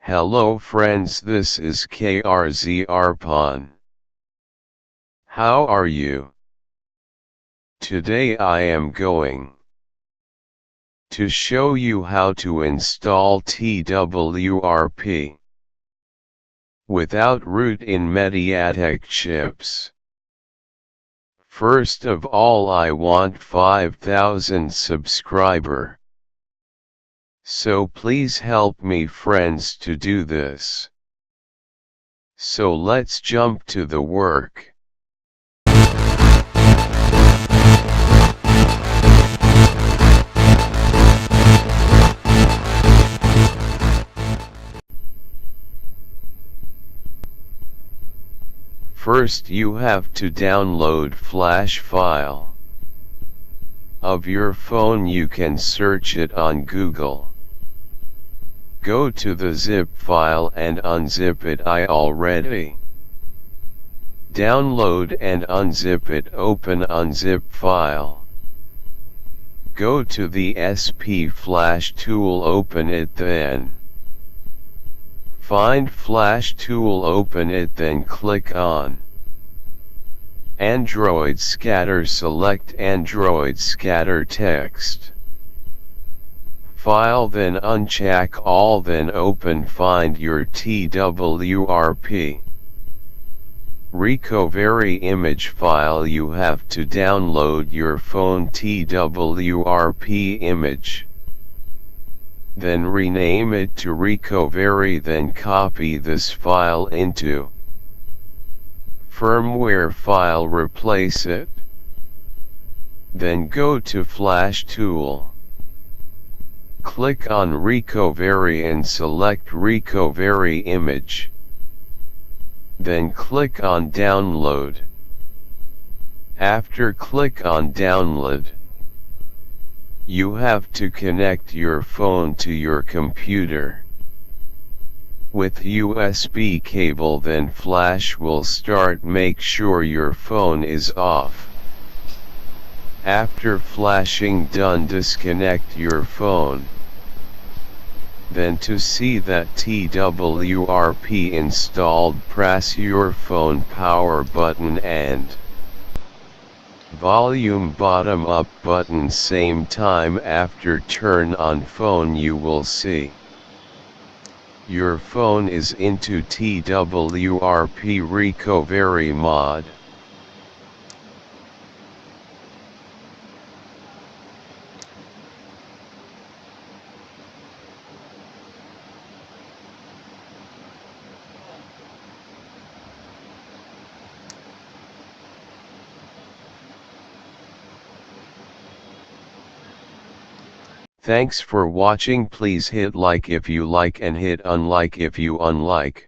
Hello friends, this is KRZ Arpon. How are you? Today I am going to show you how to install TWRP without root in MediaTek chips. First of all, I want 5,000 subscriber. So please help me friends to do this. So let's jump to the work. First you have to download flash file of your phone. You can search it on Google. Go to the zip file and unzip it. I already download and unzip it. Open unzip file. Go to the SP flash tool, open it, then find flash tool, open it, then click on Android scatter, select Android scatter text file, then unchack all, then open, find your TWRP recovery image file. You have to download your phone TWRP image, then rename it to recovery, then copy this file into firmware file, replace it, then go to flash tool, click on recovery and select recovery image, then click on download. After click on download, you have to connect your phone to your computer with USB cable, then flash will start. Make sure your phone is off. After flashing done, disconnect your phone. Then to see that TWRP installed, press your phone power button and volume bottom up button same time. After turn on phone, you will see your phone is into TWRP recovery mode. Thanks for watching. Please hit like if you like and hit unlike if you unlike.